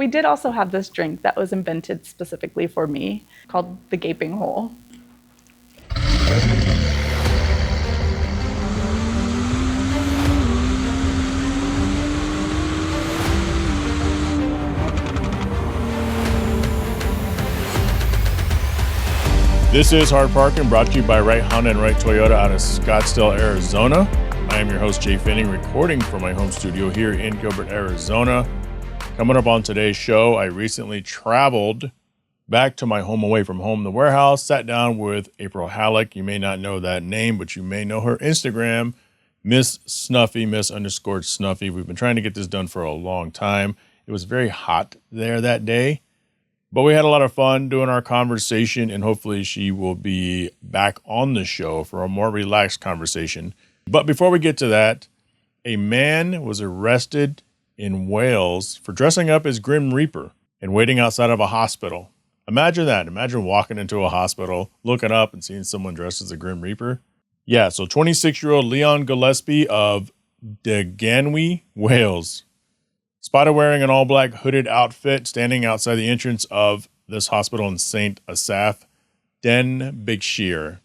we did also have this drink that was invented specifically for me called the Gaping Hole. This is Hard Parking, brought to you by Right Honda and Right Toyota out of Scottsdale, Arizona. I am your host, Jhae Pfenning, recording from my home studio here in Gilbert, Arizona. Coming up on today's show, I recently traveled back to my home away from home, the warehouse, sat down with April Halik. You may not know that name, but you may know her Instagram, Miss Snuffy, Miss_Snuffy. We've been trying to get this done for a long time. It was very hot there that day. But we had a lot of fun doing our conversation, and hopefully she will be back on the show for a more relaxed conversation. But before we get to that, a man was arrested in Wales for dressing up as Grim Reaper and waiting outside of a hospital. Imagine that. Imagine walking into a hospital, looking up and seeing someone dressed as a Grim Reaper. Yeah, so 26-year-old Leon Gillespie of Denali, Wales, spotted wearing an all-black hooded outfit, standing outside the entrance of this hospital in St. Asaph, Denbighshire.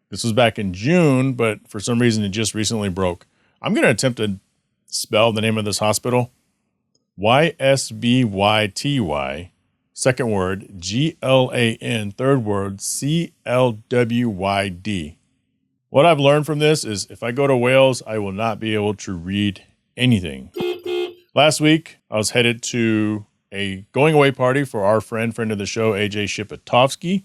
This was back in June, but for some reason it just recently broke. I'm going to attempt to spell the name of this hospital. YSBYTY, second word, GLAN, third word, CLWYD. What I've learned from this is if I go to Wales, I will not be able to read anything. Last week, I was headed to a going away party for our friend of the show, AJ Shipatovsky.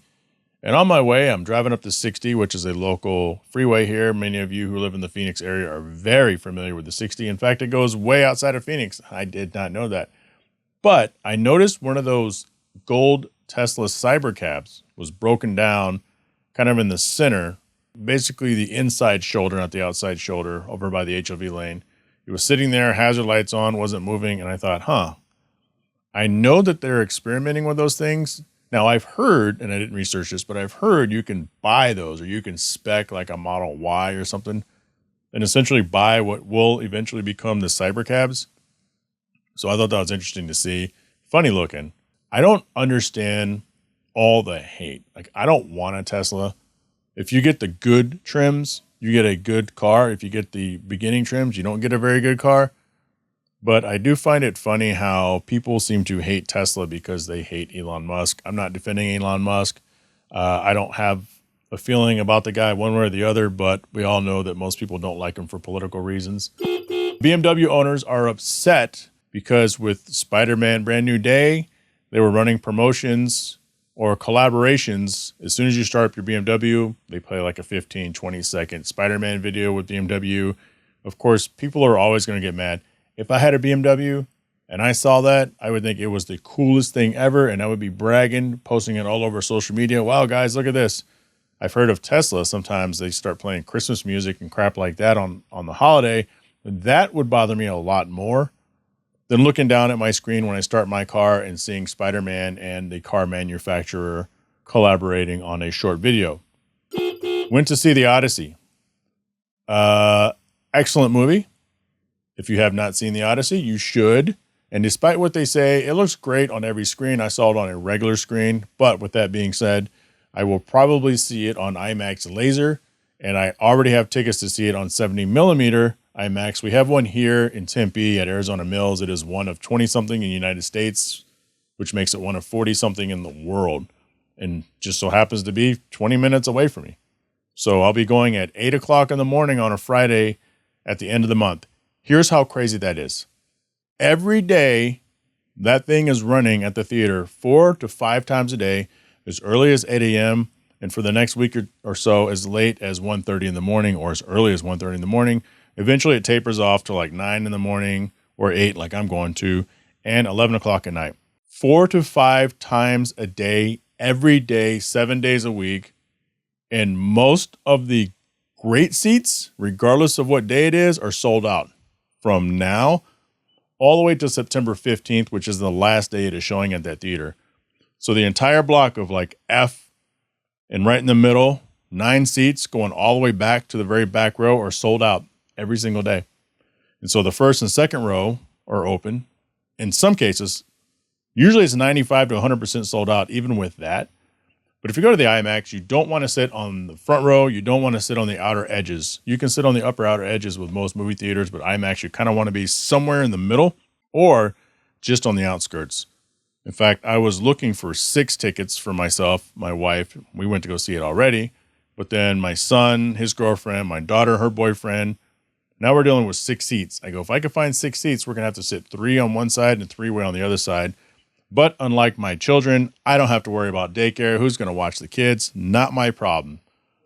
And on my way, I'm driving up to 60, which is a local freeway here. Many of you who live in the Phoenix area are very familiar with the 60. In fact, it goes way outside of Phoenix. I did not know that. But I noticed one of those gold Tesla Cybercabs was broken down kind of in the center, basically the inside shoulder, not the outside shoulder, over by the HOV lane. It was sitting there, hazard lights on, wasn't moving, and I thought, I know that they're experimenting with those things. Now, I've heard, and I didn't research this, but I've heard you can buy those, or you can spec like a Model Y or something, and essentially buy what will eventually become the Cybercabs. So I thought that was interesting to see. Funny looking. I don't understand all the hate. Like, I don't want a Tesla. If you get the good trims, you get a good car. If you get the beginning trims, you don't get a very good car. But I do find it funny how people seem to hate Tesla because they hate Elon Musk. I'm not defending Elon Musk. I don't have a feeling about the guy one way or the other, but we all know that most people don't like him for political reasons. BMW owners are upset because with Spider-Man Brand New Day, they were running promotions or collaborations. As soon as you start up your BMW, they play like a 15, 20-second Spider-Man video with BMW. Of course, people are always going to get mad. If I had a BMW and I saw that, I would think it was the coolest thing ever, and I would be bragging, posting it all over social media. Wow, guys, look at this. I've heard of Tesla. Sometimes they start playing Christmas music and crap like that on the holiday. That would bother me a lot more than looking down at my screen when I start my car and seeing Spider-Man and the car manufacturer collaborating on a short video. Went to see the Odyssey. Excellent movie. If you have not seen the Odyssey, you should. And despite what they say, it looks great on every screen. I saw it on a regular screen. But with that being said, I will probably see it on IMAX Laser. And I already have tickets to see it on 70mm IMAX. We have one here in Tempe at Arizona Mills. It is one of 20-something in the United States, which makes it one of 40-something in the world. And just so happens to be 20 minutes away from me. So I'll be going at 8 o'clock in the morning on a Friday at the end of the month. Here's how crazy that is. Every day, that thing is running at the theater 4 to 5 times a day, as early as 8 a.m., and for the next week or so, as late as 1:30 in the morning or as early as 1:30 in the morning. Eventually, it tapers off to like 9 in the morning or 8, like I'm going to, and 11 o'clock at night. 4 to 5 times a day, every day, 7 days a week. And most of the great seats, regardless of what day it is, are sold out from now all the way to September 15th, which is the last day it is showing at that theater. So the entire block of like F and right in the middle, 9 seats going all the way back to the very back row are sold out every single day. And so the first and second row are open. in some cases, usually it's 95 to 100% sold out, even with that. But if you go to the IMAX, you don't want to sit on the front row. You don't want to sit on the outer edges. You can sit on the upper outer edges with most movie theaters, but IMAX, you kind of want to be somewhere in the middle or just on the outskirts. In fact, I was looking for 6 tickets for myself, my wife. We went to go see it already. But then my son, his girlfriend, my daughter, her boyfriend. Now we're dealing with 6 seats. I go, if I could find 6 seats, we're going to have to sit 3 on one side and 3 way on the other side. But unlike my children, I don't have to worry about daycare. Who's going to watch the kids? Not my problem.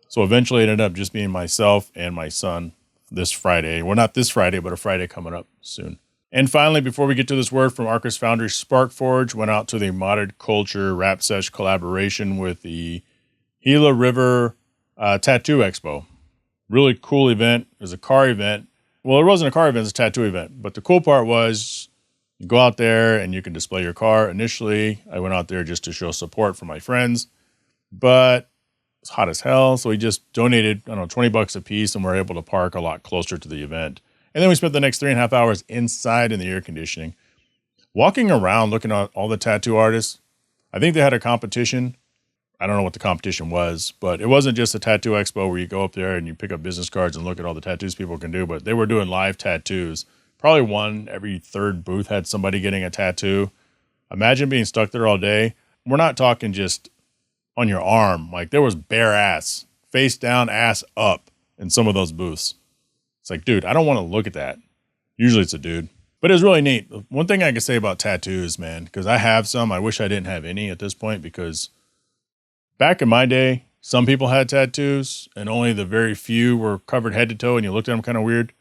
So eventually it ended up just being myself and my son this Friday. Well, not this Friday, but a Friday coming up soon. And finally, before we get to this word from Arcus Foundry, Sparkforge went out to the Modded Culture Rap Sesh collaboration with the Gila River Tattoo Expo. Really cool event. It was a car event. Well, it wasn't a car event, it was a tattoo event. But the cool part was you go out there and you can display your car. Initially, I went out there just to show support for my friends, but it's hot as hell. So we just donated, I don't know, $20 a piece, and we're able to park a lot closer to the event. And then we spent the next 3.5 hours inside in the air conditioning, walking around, looking at all the tattoo artists. I think they had a competition. I don't know what the competition was, but it wasn't just a tattoo expo where you go up there and you pick up business cards and look at all the tattoos people can do, but they were doing live tattoos. Probably one every third booth had somebody getting a tattoo. Imagine being stuck there all day. We're not talking just on your arm. Like, there was bare ass, face down, ass up in some of those booths. It's like, dude, I don't want to look at that. Usually it's a dude. But it was really neat. One thing I can say about tattoos, man, because I have some. I wish I didn't have any at this point, because back in my day, some people had tattoos and only the very few were covered head to toe, and you looked at them kind of weird.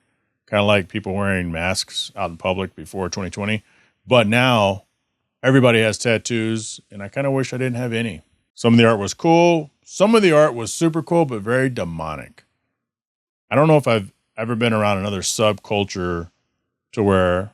Kind of like people wearing masks out in public before 2020. But now everybody has tattoos, and I kind of wish I didn't have any. Some of the art was cool. Some of the art was super cool, but very demonic. I don't know if I've ever been around another subculture to where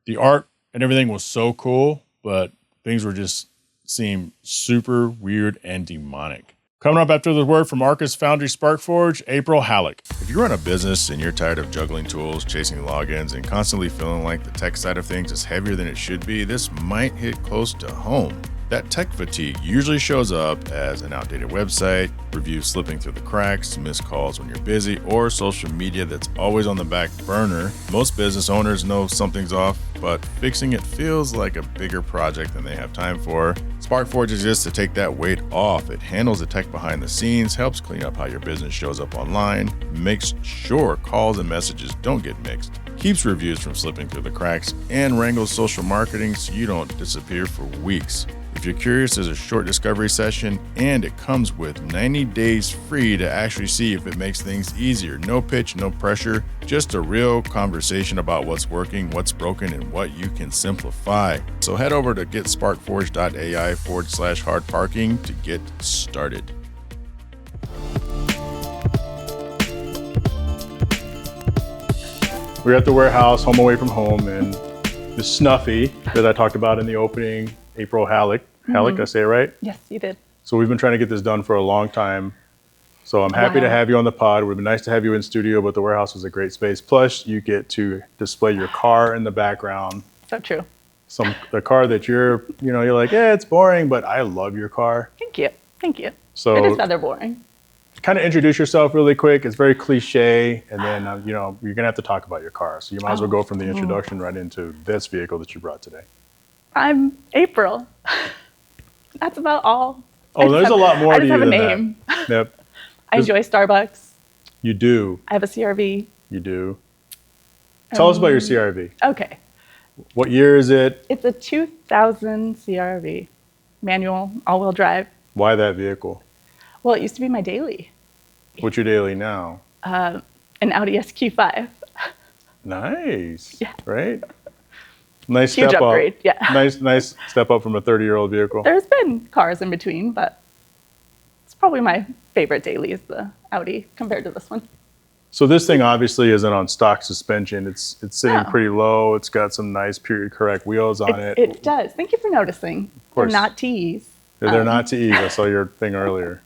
the art and everything was so cool, but things were just seemed super weird and demonic. Coming up after the word from Arcus Foundry Sparkforge, April Halik. If you run a business and you're tired of juggling tools, chasing logins, and constantly feeling like the tech side of things is heavier than it should be, this might hit close to home. That tech fatigue usually shows up as an outdated website, reviews slipping through the cracks, missed calls when you're busy, or social media that's always on the back burner. Most business owners know something's off, but fixing it feels like a bigger project than they have time for. Sparkforge exists to take that weight off. It handles the tech behind the scenes, helps clean up how your business shows up online, makes sure calls and messages don't get mixed, keeps reviews from slipping through the cracks, and wrangles social marketing so you don't disappear for weeks. If you're curious, there's a short discovery session, and it comes with 90 days free to actually see if it makes things easier. No pitch, no pressure, just a real conversation about what's working, what's broken, and what you can simplify. So head over to getsparkforge.ai/hard parking to get started. We're at the warehouse, home away from home, and the Snuffy that I talked about in the opening, April Halik. Halik, did I say it right? Yes, you did. So we've been trying to get this done for a long time. So I'm happy to have you on the pod. It would be nice to have you in studio, but the warehouse is a great space. Plus, you get to display your car in the background. So true. The car that you're like, yeah, it's boring, but I love your car. Thank you. Thank you. So it is rather boring. Kind of introduce yourself really quick. It's very cliche, and then you're gonna have to talk about your car. So you might as well go from the introduction right into this vehicle that you brought today. I'm April. That's about all. Oh, there's a lot more to you than that. I just have a name. Yep. I enjoy Starbucks. You do. I have a CRV. You do. Tell us about your CRV. Okay. What year is it? It's a 2000 CRV. Manual, all-wheel drive. Why that vehicle? Well, it used to be my daily. What's your daily now? An Audi SQ5. Nice. Yeah. Right? Nice Huge step upgrade, up. yeah. Nice step up from a 30-year-old vehicle. There's been cars in between, but it's probably my favorite daily is the Audi compared to this one. So this thing obviously isn't on stock suspension. It's sitting pretty low. It's got some nice period correct wheels on it. It does. Thank you for noticing. Of course. They're not TEs. They're not TEs. I saw your thing earlier.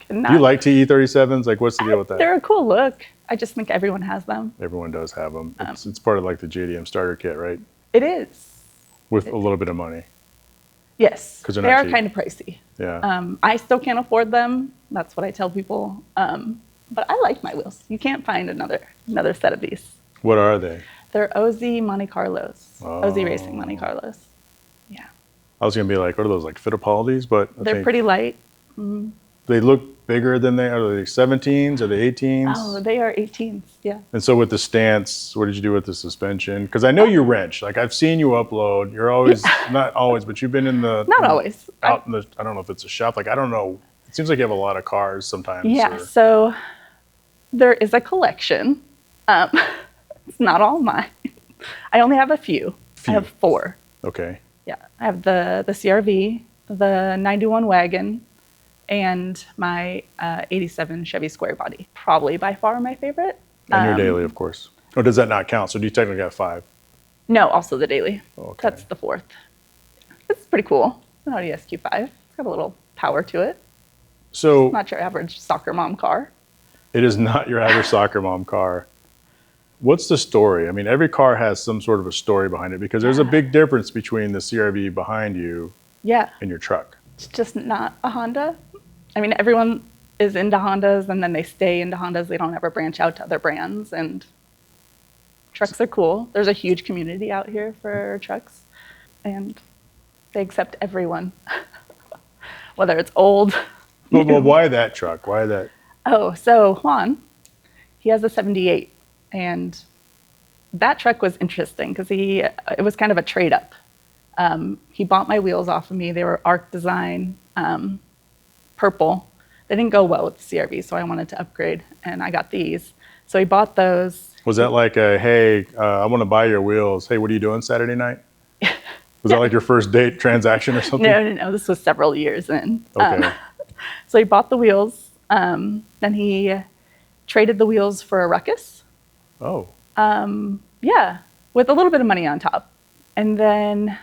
Do Not, you like TE 37s? Like, what's the deal with that? They're a cool look. I just think everyone has them. Everyone does have them. It's part of like the JDM starter kit, right? It is. with a little bit of money. Yes, 'Cause they're they not are cheap. kind of pricey. Yeah. I still can't afford them. That's what I tell people. But I like my wheels. You can't find another set of these. What are they? They're OZ Monte Carlos. OZ Oh. Racing Monte Carlos. Yeah. I was gonna be like, what are those, like Fittipaldis? But I They're think pretty light. they look bigger than are they 17s? Are they 18s? Oh, they are 18s. Yeah. And so with the stance, what did you do with the suspension? Because I know you wrench. Like I've seen you upload. You're always not always, but you've been in the Not always. out in the. I don't know if it's a shop. Like I don't know. It seems like you have a lot of cars sometimes. Yeah. or- So there is a collection. It's not all mine. I only have a few. I have 4. Okay. Yeah. I have the CRV, the 91 wagon, and my 87 Chevy Square Body. Probably by far my favorite. And your daily, of course. Or does that not count? So do you technically have 5? No, also the daily. Okay. That's the 4th. It's pretty cool. It's an Audi SQ5. It's got a little power to it. So Not your average soccer mom car. it is not your average soccer mom car. What's the story? I mean, every car has some sort of a story behind it because there's a big difference between the CRV behind you Yeah. and your truck. It's just not a Honda. I mean, everyone is into Hondas and then they stay into Hondas. They don't ever branch out to other brands. And trucks are cool. There's a huge community out here for trucks. And they accept everyone, whether it's old. Well, why that truck? Why that? Oh, so Juan, he has a 78. And that truck was interesting because it was kind of a trade up. He bought my wheels off of me. They were Arc design, purple. They didn't go well with the CRV, so I wanted to upgrade, and I got these. So he bought those. Was that like a, hey, I want to buy your wheels. Hey, what are you doing Saturday night? Was that like your first date transaction or something? No. This was several years in. Okay. So he bought the wheels. Then he traded the wheels for a Ruckus. Oh. Yeah, with a little bit of money on top. And then,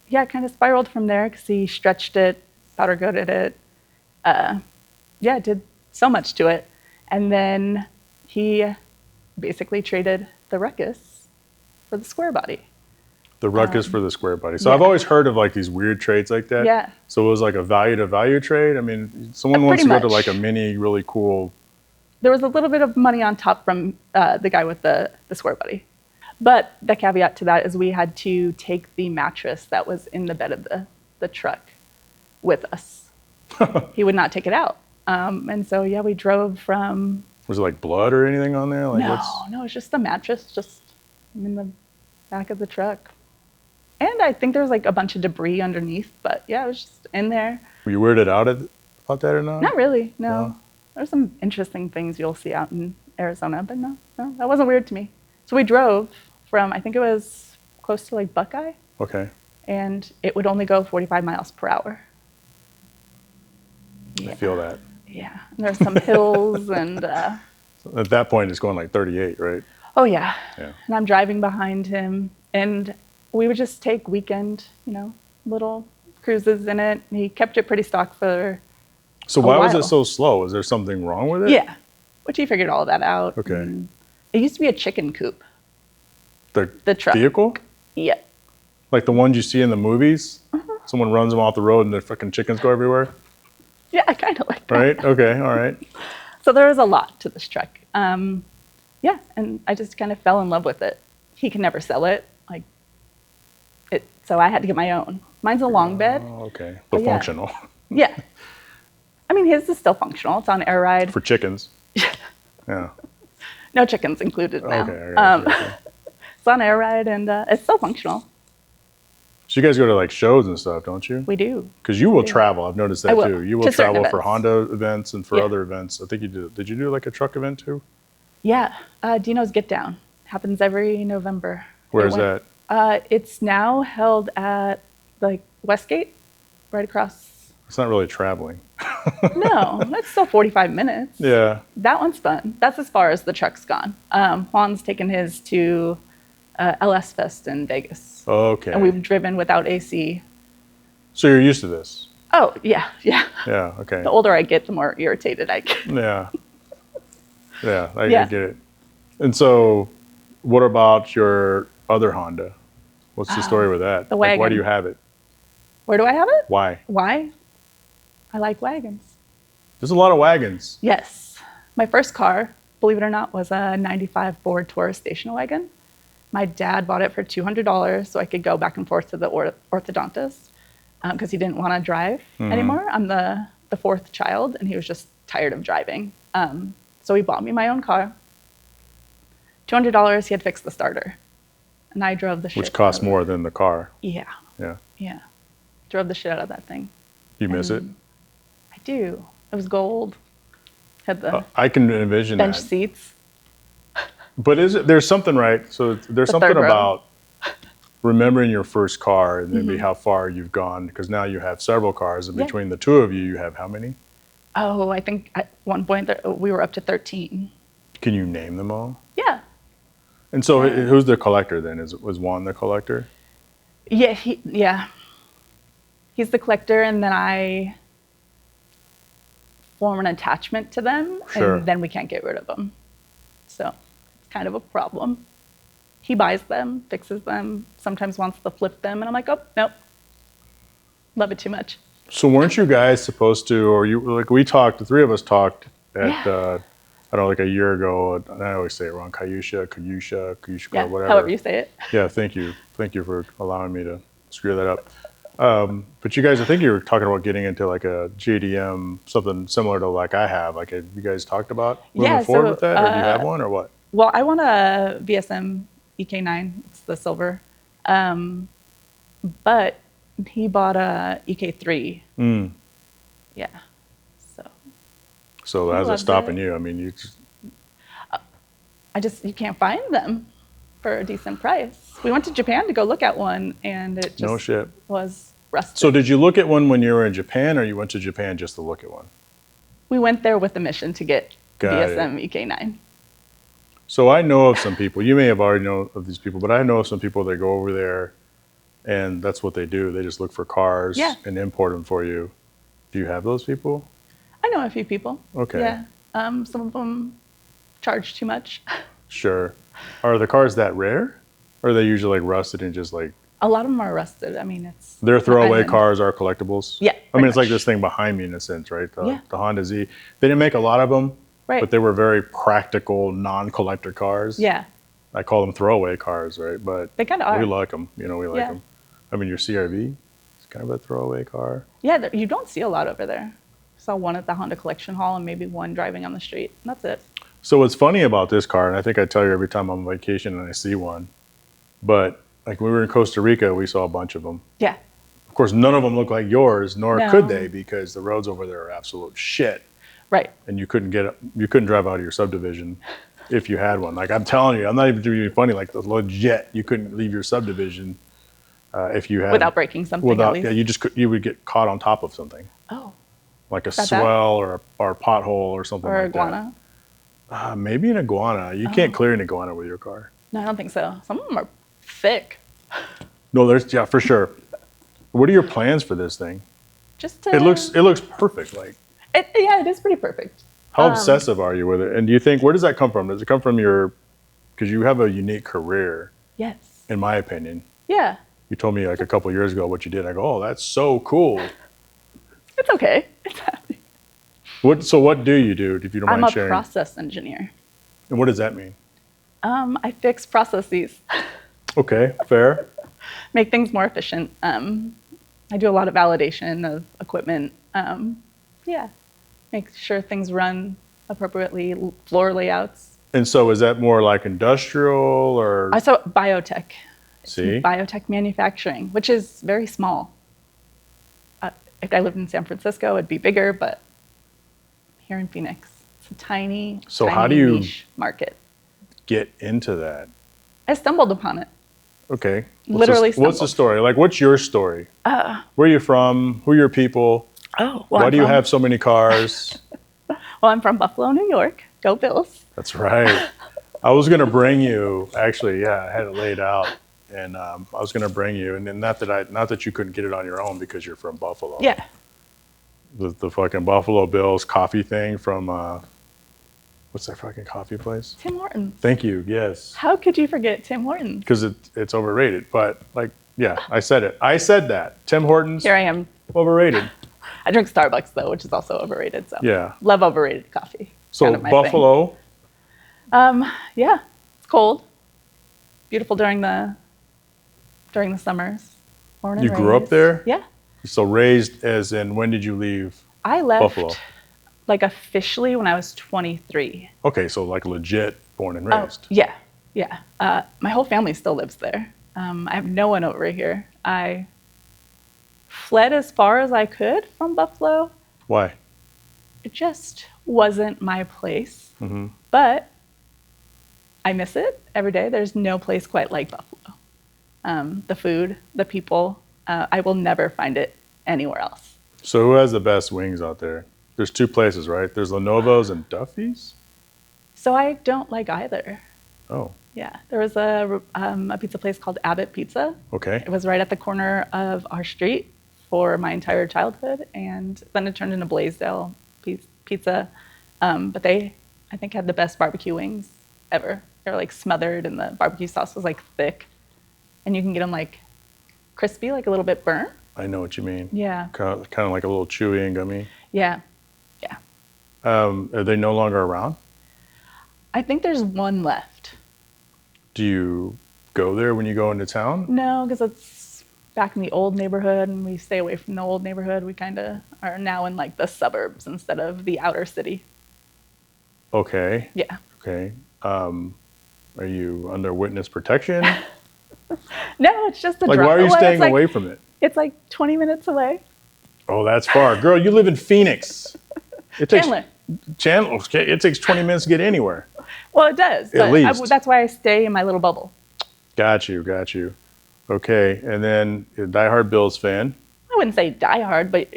yeah, it kind of spiraled from there because he stretched it, powder coated it. Yeah, did so much to it. And then he basically traded the Ruckus for the square body. The Ruckus for the square body. So yeah. I've always heard of like these weird trades like that. Yeah. So it was like a value to value trade. I mean, someone wants to Pretty go to much. like a mini, really cool. There was a little bit of money on top from the guy with the square body. But the caveat to that is we had to take the mattress that was in the bed of the truck with us. He would not take it out. And so, yeah, we drove from... Was it like blood or anything on there? Like No, it's just the mattress just in the back of the truck. And I think there was like a bunch of debris underneath, but yeah, it was just in there. Were you weirded out about that or not? Not really, no. No? There's some interesting things you'll see out in Arizona, but no, that wasn't weird to me. So we drove from, I think it was close to like Buckeye, Okay. and it would only go 45 miles per hour. I feel that. Yeah, and there's some hills and, At that point, it's going like 38, right? oh yeah. Yeah. And I'm driving behind him, and we would just take weekend, little cruises in it. He kept it pretty stock for So a why was it while. so slow? Is there something wrong with it? Yeah, which he figured all that out. Okay. And it used to be a chicken coop. The truck. vehicle? Yeah. Like the ones you see in the movies? Mm-hmm. Someone runs them off the road and the fucking chickens go everywhere? Yeah, kind of like that. Right? Okay, all right. So there was a lot to this truck. Yeah, and I just kind of fell in love with it. He can never sell it. So I had to get my own. Mine's a long bed. Oh, okay. But yeah. functional. Yeah. I mean, his is still functional. It's on air ride. For chickens. Yeah. No chickens included now. Okay, I got you. Okay. It's on air ride, and it's still functional. So you guys go to like shows and stuff, don't you? We do. Because you will travel. I've noticed I that will, too. You will to certain travel for events. Honda events and for Yeah. other events. I think you did. Did you do like a truck event too? Yeah. Dino's Get Down happens every November. Where It is went- that? It's now held at like Westgate, right across. It's not really traveling. No, that's still 45 minutes. Yeah. That one's fun. That's as far as the truck's gone. Juan's taken his to LS Fest in Vegas. Okay. And we've driven without AC. So you're used to this? Oh, yeah. Yeah. Okay. The older I get, the more irritated I get. Yeah. Yeah, I Yeah. get it. And so, what about your other Honda? What's the story with that? The Like, why do wagon. you have it? Where do I have it? Why? Why? I like wagons. There's a lot of wagons. Yes. My first car, believe it or not, was a 95 Ford Taurus station wagon. My dad bought it for $200 so I could go back and forth to the orthodontist because he didn't want to drive anymore. I'm the fourth child, and he was just tired of driving. So he bought me my own car. $200, he had fixed the starter. And I drove the shit. Which costs more than the car. Yeah. Yeah. Yeah. Drove the shit out of that thing. You miss it? I do. It was gold. Had the I can envision bench that. seats. But there's something, right? So there's The something third row. about remembering your first car and maybe how far you've gone, because now you have several cars, and Yeah. between the two of you, you have how many? Oh, I think at one point we were up to 13. Can you name them all? Yeah. And so who's the collector then? Was Juan the collector? Yeah, he's the collector, and then I form an attachment to them, Sure. and then we can't get rid of them. So it's kind of a problem. He buys them, fixes them, sometimes wants to flip them, and I'm like, oh, nope. Love it too much. So weren't you guys supposed to, or you, like we talked, the three of us talked at, Yeah. I don't know, like a year ago, and I always say it wrong, Kayusha, Yeah, or whatever. however you say it. Yeah, thank you. Thank you for allowing me to screw that up. But you guys, I think you were talking about getting into like a JDM, something similar to like I have. Like, have you guys talked about moving forward with that? Or do you have one or what? Well, I want a VSM EK9. It's the silver. But he bought a EK3. Yeah. So how's it loves stopping it. you? I mean, you just, you can't find them for a decent price. We went to Japan to go look at one, and it just no shit. was rusted. So did you look at one when you were in Japan, or you went to Japan just to look at one? We went there with the mission to get Got it. VSM EK9. So I know of some people, you may have already known of these people, but I know of some people that go over there and that's what they do. They just look for cars and import them for you. Do you have those people? I know a few people. Okay. Yeah. Some of them charge too much. Sure. Are the cars that rare? Or are they usually like rusted and just like... A lot of them are rusted. I mean, it's... Their throwaway island. cars are collectibles? Yeah, I mean, it's like much. this thing behind me in a sense, right? Yeah. The Honda Z. They didn't make a lot of them, Right. but they were very practical, non-collector cars. Yeah. I call them throwaway cars, right? But They kinda are. we like them. You know, we like Yeah. them. I mean, your CRV is kind of a throwaway car. Yeah, you don't see a lot over there. Saw one at the Honda Collection Hall and maybe one driving on the street. And that's it. So what's funny about this car, and I think I tell you every time I'm on vacation and I see one, but like when we were in Costa Rica, we saw a bunch of them. Yeah. Of course, none of them look like yours, nor No. could they, because the roads over there are absolute shit. Right. And you couldn't drive out of your subdivision if you had one. Like I'm telling you, I'm not even doing you funny. Like legit, you couldn't leave your subdivision if you had Without breaking something at least. Yeah, you would get caught on top of something, Oh. like a That bad? swell or a pothole or something Or like iguana. that. Maybe an iguana. You can't clear an iguana with your car. No, I don't think so. Some of them are thick. No, yeah, for sure. What are your plans for this thing? Just to... It looks perfect. Like, Yeah, it is pretty perfect. how obsessive are you with it? And do you think, where does that come from? Does it come from because you have a unique career, Yes. in my opinion. Yeah. You told me like a couple years ago what you did. I go, oh, that's so cool. It's okay. It's happy. So what do you do, if you don't I'm mind a sharing? process engineer. And what does that mean? I fix processes, Okay, fair. make things more efficient. I do a lot of validation of equipment. Yeah, make sure things run appropriately, floor layouts. And so is that more like industrial or? I saw biotech. See? Biotech manufacturing, which is very small. If I lived in San Francisco, it'd be bigger, but here in Phoenix, it's a tiny, So tiny how do you niche market. get into that? I stumbled upon it. Okay. Literally What's the stumbled. story? Like, what's your story? Where are you from? Who are your people? Oh, Why do you have so many cars? Well, I'm from Buffalo, New York. Go Bills. That's right. I was going to bring you, actually, yeah, I had it laid out. And I was going to bring you, and then not that you couldn't get it on your own because you're from Buffalo. Yeah. The fucking Buffalo Bills coffee thing from What's that fucking coffee place? Tim Hortons. Thank you. Yes. How could you forget Tim Hortons? Because it's overrated. But like, yeah, I said it. I said that. Tim Hortons. Here I am. Overrated. I drink Starbucks though, which is also overrated. So Yeah. love overrated coffee. So Kind of my Buffalo. thing. Yeah, it's cold. Beautiful during the summers. Born and You grew up raised. there? Yeah. So raised as in, when did you leave? I left Buffalo. like officially when I was 23. Okay, so like legit born and Oh, raised. yeah, yeah. My whole family still lives there. I have no one over here. I fled as far as I could from Buffalo. Why? It just wasn't my place. Mm-hmm. But I miss it every day. There's no place quite like Buffalo. The food, the people, I will never find it anywhere else. So who has the best wings out there? There's two places, right? There's Lenovo's and Duffy's? So I don't like either. Oh, Yeah, there was a pizza place called Abbott Pizza. okay. It was right at the corner of our street for my entire childhood, and then it turned into Blaisdell Pizza. But they, I think, had the best barbecue wings ever. They were like smothered, and the barbecue sauce was like thick, and you can get them like crispy, like a little bit burnt. I know what you mean. Yeah, Kind of like a little chewy and gummy. yeah, yeah. Are they no longer around? I think there's one left. Do you go there when you go into town? No, because it's back in the old neighborhood, and we stay away from the old neighborhood. We kind of are now in like the suburbs instead of the outer city. Okay. Yeah. Okay. Are you under witness protection? No, it's just the Like, drive. why are you Well, staying it's like, away from it? It's like 20 minutes away. Oh, that's far. Girl, you live in Phoenix. It takes Chandler. Okay, it takes 20 minutes to get anywhere. Well, it does. At But least. that's why I stay in my little bubble. Got you. Okay, and then you're a diehard Bills fan. I wouldn't say diehard, but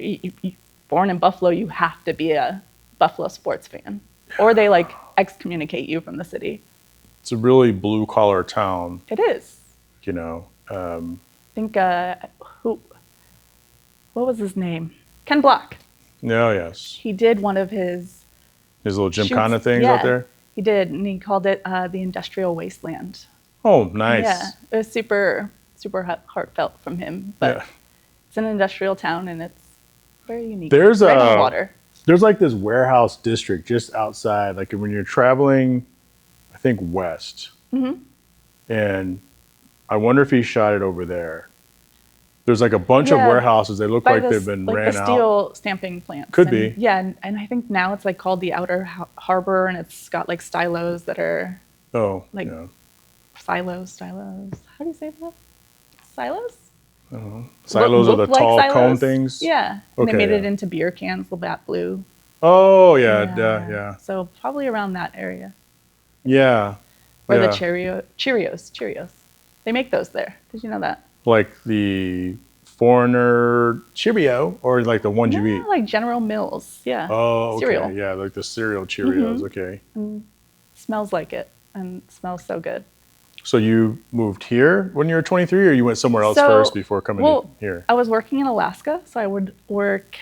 born in Buffalo, you have to be a Buffalo sports fan, or they like excommunicate you from the city. It's a really blue collar town, It is. you know. I think what was his name? Ken Block. No, yes. He did one of his His little shoots- gymkhana things yeah, out there. He did, and he called it the Industrial Wasteland. Oh, nice. Yeah, it was super heartfelt from him. But Yeah. it's an industrial town, and it's very unique. There's right on the water. There's like this warehouse district just outside, like when you're traveling, I think west. Mm-hmm. And I wonder if he shot it over there. There's like a bunch of Yeah. warehouses. They look By like the, they've been like ran the out. steel stamping plants. Could And- be. Yeah, and I think now it's like called the Outer Harbor, and it's got like silos that are Oh, like- yeah. silos. How do you say that? Silos? Silos are the Look like tall silos? cone things. Yeah. And Okay, they made it yeah. into beer cans, Labatt Blue. Oh, yeah. So probably around that area. Yeah. Or yeah. the Cheerios. They make those there. Did you know that? Like the Foreigner Cheerio, or like the ones you eat? No, like General Mills. Yeah. Oh, okay. Cereal. Yeah, like the cereal Cheerios. Okay. Smells like it and smells so good. So you moved here when you were 23, or you went somewhere else So, first before coming well, here? I was working in Alaska, so I would work.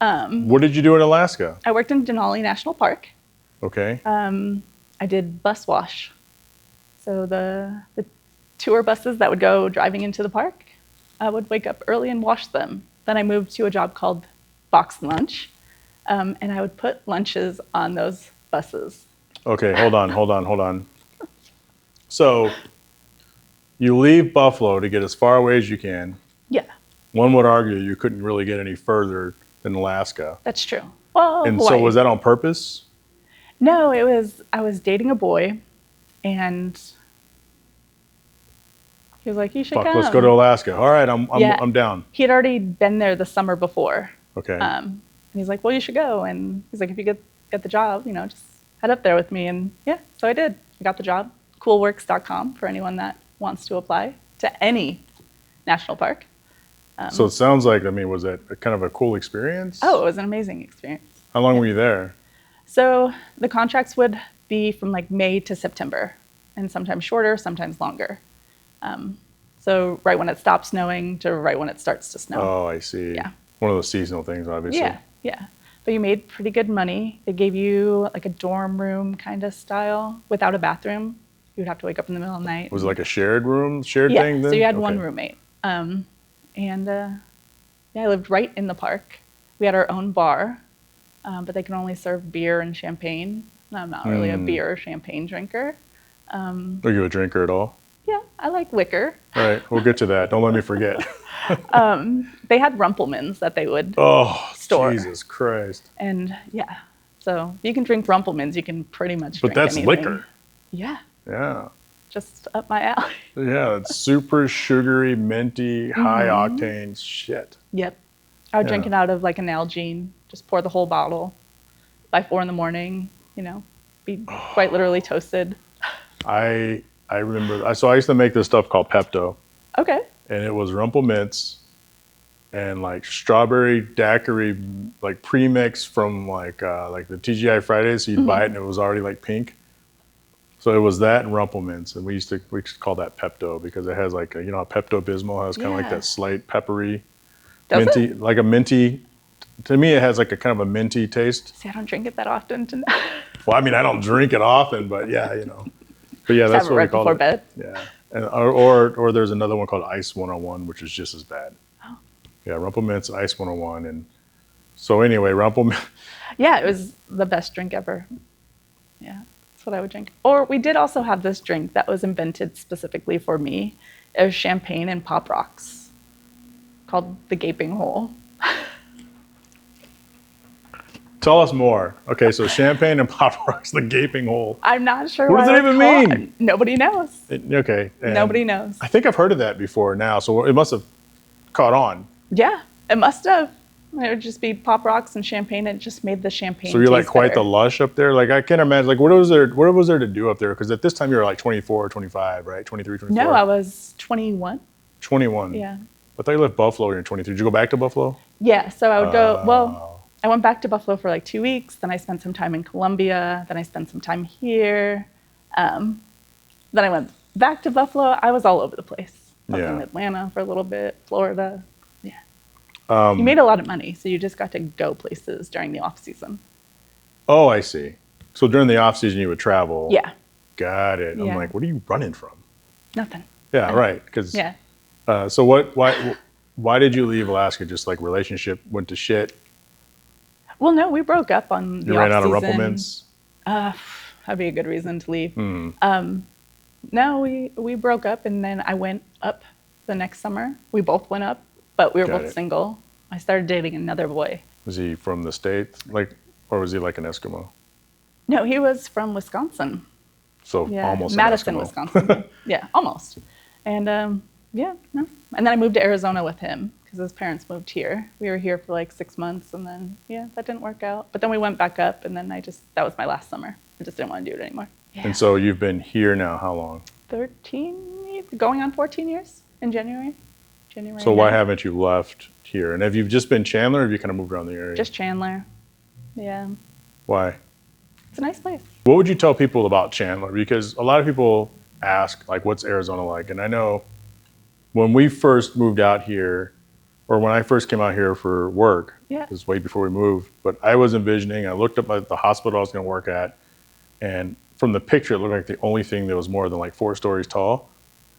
What did you do in Alaska? I worked in Denali National Park. Okay. I did bus wash. So the tour buses that would go driving into the park, I would wake up early and wash them. Then I moved to a job called Box Lunch, and I would put lunches on those buses. Okay, hold on. So you leave Buffalo to get as far away as you can. Yeah, One would argue you couldn't really get any further than Alaska. that's true. Well, And Hawaii. so was that on purpose? No, I was dating a boy, and he was like, "You should Fuck, come." let's go to Alaska. All right, Yeah. I'm down. He had already been there the summer before. Okay. And he's like, "Well, you should go." And he's like, "If you get the job, just head up there with me." And yeah, so I did. I got the job. Coolworks.com for anyone that wants to apply to any national park. So it sounds like, was that kind of a cool experience? Oh, it was an amazing experience. How long were you there? So the contracts would be from like May to September, and sometimes shorter, sometimes longer. So right when it stops snowing to right when it starts to snow. Oh, I see. Yeah. One of those seasonal things, obviously. Yeah. but you made pretty good money. They gave you like a dorm room kind of style without a bathroom. You would have to wake up in the middle of the night. Was it like a shared thing then? So you had one Okay. roommate. Yeah, I lived right in the park. We had our own bar, but they can only serve beer and champagne. And I'm not really a beer or champagne drinker. Are you a drinker at all? Yeah, I like liquor. All right, we'll get to that. Don't let me forget. They had Rumple Minze that they would Oh, store. Jesus Christ. And yeah, so if you can drink Rumple Minze, you can pretty much But drink that's anything. liquor. Yeah, Yeah. just up my alley. Yeah, it's super sugary, minty, high octane shit. Yep. I would drink Yeah. it out of like an Nalgene, just pour the whole bottle by 4 a.m, you know, be quite literally toasted. I remember, so I used to make this stuff called Pepto, Okay. and it was Rumple Minze and like strawberry daiquiri, like premix from like the TGI Fridays. So you'd buy it and it was already like pink. So it was that and Rumple Minze, and we used to call that Pepto because it has like a, Pepto Bismol has kind of like Yeah. that slight peppery, Does minty, it? like a minty. To me, it has like a kind of a minty taste. See, I don't drink it that often to know. Well, I mean, I don't drink it often, but yeah, But yeah, that's Have it what we right call before it. bed. Yeah, and, or there's another one called Ice 101, which is just as bad. Oh. Yeah, Rumple Minze, Ice 101, and so anyway, Yeah, it was the best drink ever. Yeah, that's what I would drink. Or we did also have this drink that was invented specifically for me. It was champagne and Pop Rocks called the Gaping Hole. Tell us more. Okay, so champagne and Pop Rocks, the gaping hole. I'm not sure What does why that even they're called- mean? Nobody knows. Okay. and Nobody knows. I think I've heard of that before now, so it must have caught on. Yeah, it must have. It would just be Pop Rocks and champagne. It just made the champagne. So you're like taste quite better. the lush up there. Like I can't imagine. Like what was there to do up there? Because at this time you were like 24, 25, right? 23, 24. No, I was 21. 21. Yeah. I thought you left Buffalo. You're 23. Did you go back to Buffalo? Yeah, so I would go, Oh. well, I went back to Buffalo for like 2 weeks. Then I spent some time in Columbia. Then I spent some time here. Then I went back to Buffalo. I was all over the place. I was in Yeah. Atlanta for a little bit, Florida. Yeah. You made a lot of money, so you just got to go places during the off season. Oh, I see. So during the off season you would travel. Yeah, Got it. I'm Yeah. like, what are you running from? nothing. Yeah, right. Because Yeah. so why did you leave Alaska? Just like relationship went to shit. Well, no, we broke up on the You ran out of off-season. Rumple Minze. That'd be a good reason to leave. Hmm. No, we broke up, and then I went up the next summer. We both went up, but we were Got both it. single. I started dating another boy. Was he from the States? Or was he like an Eskimo? No, he was from Wisconsin. So Yeah, almost an Madison, Eskimo. Wisconsin. Yeah, almost. And yeah, no. And then I moved to Arizona with him because his parents moved here. We were here for like 6 months, and then yeah, that didn't work out. But then we went back up, and then that was my last summer. I just didn't want to do it anymore. Yeah. And so you've been here now how long? 13, going on 14 years in January. So why 9th. haven't you left here? And have you just been Chandler or have you kind of moved around the area? Just Chandler. Yeah, Why? it's a nice place. What would you tell people about Chandler? Because a lot of people ask, like, what's Arizona like? And I know when we first moved out here, or when I first came out here for work, Yeah. it was way before we moved, but I was envisioning, I looked up at the hospital I was going to work at, and from the picture, it looked like the only thing that was more than like 4 stories tall.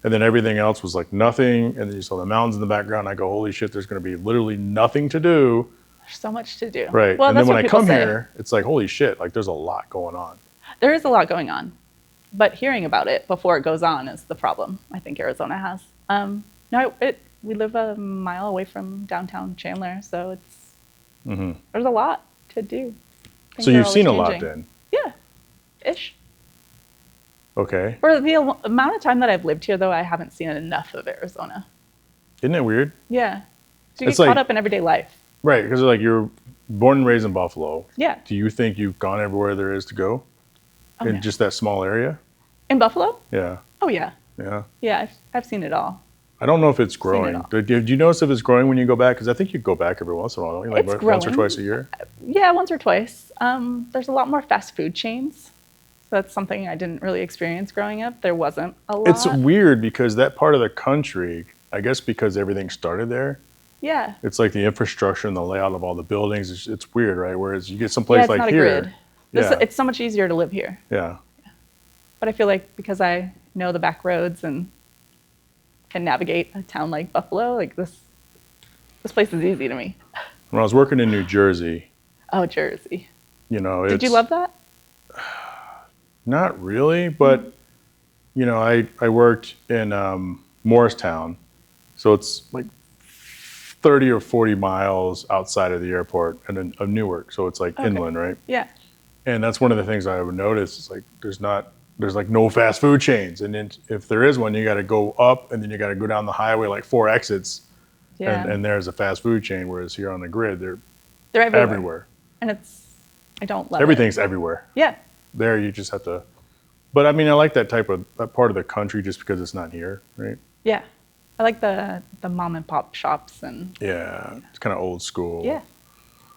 And then everything else was like nothing. And then you saw the mountains in the background. I go, holy shit, there's going to be literally nothing to do. There's so much to do. Right. Well, and then that's when what I people come say. here, it's like, holy shit, like there's a lot going on. There is a lot going on, but hearing about it before it goes on is the problem I think Arizona has. We live a mile away from downtown Chandler, so there's a lot to do. Things So are you've always seen a lot changing. then. Yeah, ish. Okay. For the amount of time that I've lived here, though, I haven't seen enough of Arizona. Isn't it weird? Yeah. So you It's get like- caught up in everyday life. Right. Because like you're born and raised in Buffalo. Yeah. Do you think you've gone everywhere there is to go Oh, in no. just that small area? In Buffalo? Yeah. Oh, yeah. Yeah. Yeah, I've seen it all. I don't know if it's it growing. all. Do you notice if it's growing when you go back? Because I think you go back every once in a while, don't you? Like It's once or growing. twice a year? Yeah, once or twice. There's a lot more fast food chains. That's something I didn't really experience growing up. There wasn't a lot. It's weird because that part of the country, I guess because everything started there, Yeah. It's like the infrastructure and the layout of all the buildings. It's weird, right? Whereas you get Yeah, someplace it's like not a here. grid. Yeah. It's so much easier to live here. Yeah. But I feel like because I know the back roads and can navigate a town like Buffalo, like this place is easy to me. When I was working in New Jersey, Oh, Jersey. you know, Did you love that? Not really, but you know, I worked in Morristown, so it's like 30 or 40 miles outside of the airport and then of Newark, so it's like inland, right? Yeah. And that's one of the things I would notice is like there's like no fast food chains, and then if there is one, you got to go up and then you got to go down the highway like 4 exits, Yeah. and there's a fast food chain. Whereas here on the grid, they're They're everywhere. everywhere. And I don't love Everything's everywhere. Yeah. There, you just have to. But I mean, I like that part of the country just because it's not here, right? Yeah. I like the mom and pop shops and Yeah, it's kind of old school. yeah.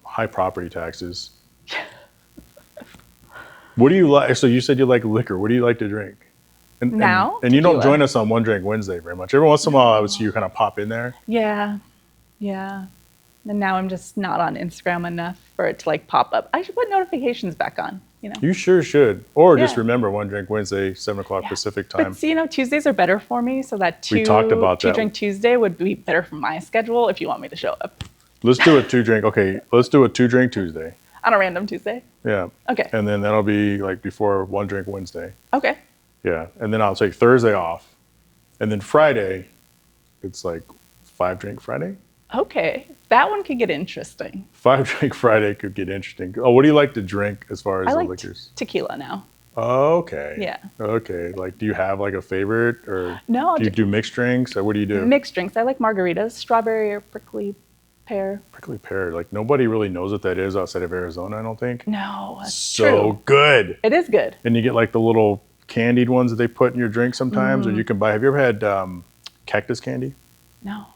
High property taxes. What do you like? So you said you like liquor. What do you like to drink? And you don't Tequila. join us on One Drink Wednesday very much. Every once in a while, I would see you kind of pop in there. Yeah. Yeah. And now I'm just not on Instagram enough for it to like pop up. I should put notifications back on, you know. You sure should. Or just Yeah. remember One Drink Wednesday, 7 o'clock Pacific time. But see, you know, Tuesdays are better for me, so that We talked about that. Drink Tuesday would be better for my schedule if you want me to show up Let's do a 2-drink. Okay, let's do a 2-drink Tuesday. on a random Tuesday. Yeah. Okay. And then that'll be like before One Drink Wednesday. Okay. Yeah. And then I'll take Thursday off. And then Friday, it's like 5-drink Friday. Okay. That one could get interesting. 5-drink Friday could get interesting. Oh, what do you like to drink as far as I the like liquors? tequila now. Okay. Yeah. Okay. Like, do you have like a favorite, or No, do you do mixed drinks, or what do you do? mixed drinks. I like margaritas, strawberry or prickly pear. Prickly pear. Like nobody really knows what that is outside of Arizona, I don't think. No, that's So true. good. It is good. And you get like the little candied ones that they put in your drink sometimes, Mm-hmm. or you can buy. Have you ever had cactus candy? No.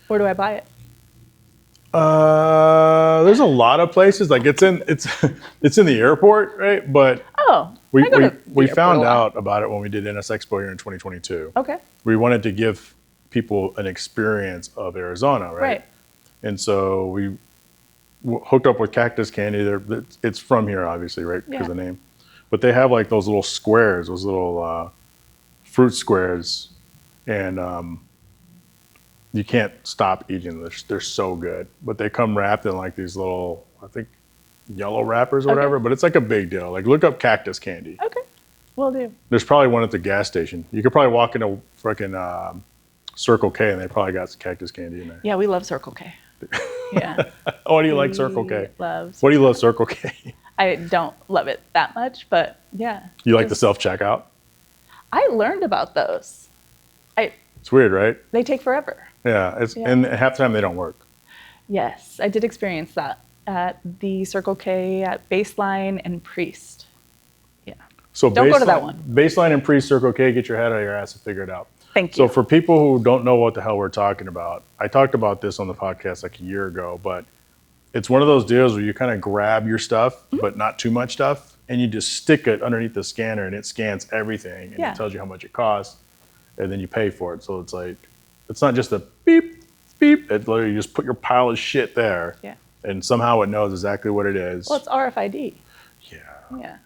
Where do I buy it? There's a lot of places. Like it's in the airport, right? But Oh, we I go to the we airport found a lot. out about it when we did NS Expo here in 2022. Okay. We wanted to give people an experience of Arizona, right? Right. And so we hooked up with Cactus Candy. It's from here, obviously, right? Because Yeah. of the name. But they have like those little squares, those little fruit squares, and you can't stop eating them. They're so good. But they come wrapped in like these little, I think, yellow wrappers or Okay. whatever. But it's like a big deal. Like look up Cactus Candy. Okay. Will do. There's probably one at the gas station. You could probably walk into freaking Circle K and they probably got some Cactus Candy in there. Yeah, we love Circle K. Yeah. Oh, what do you like Circle K? Loves. What do you love Circle K? I don't love it that much, but yeah. You like the self-checkout? I learned about those. It's weird, right? They take forever. Yeah, and half the time they don't work. Yes, I did experience that at the Circle K at Baseline and Priest. Yeah. So Don't go to that one. Baseline and pre-Circle K, get your head out of your ass and figure it out. Thank So you. for people who don't know what the hell we're talking about, I talked about this on the podcast like a year ago, but it's one of those deals where you kind of grab your stuff, Mm-hmm. but not too much stuff, and you just stick it underneath the scanner and it scans everything and Yeah. it tells you how much it costs, and then you pay for it. So it's like, it's not just a beep, beep. It literally, you just put your pile of shit there, Yeah. and somehow it knows exactly what it is. Well, it's RFID. Yeah. Yeah.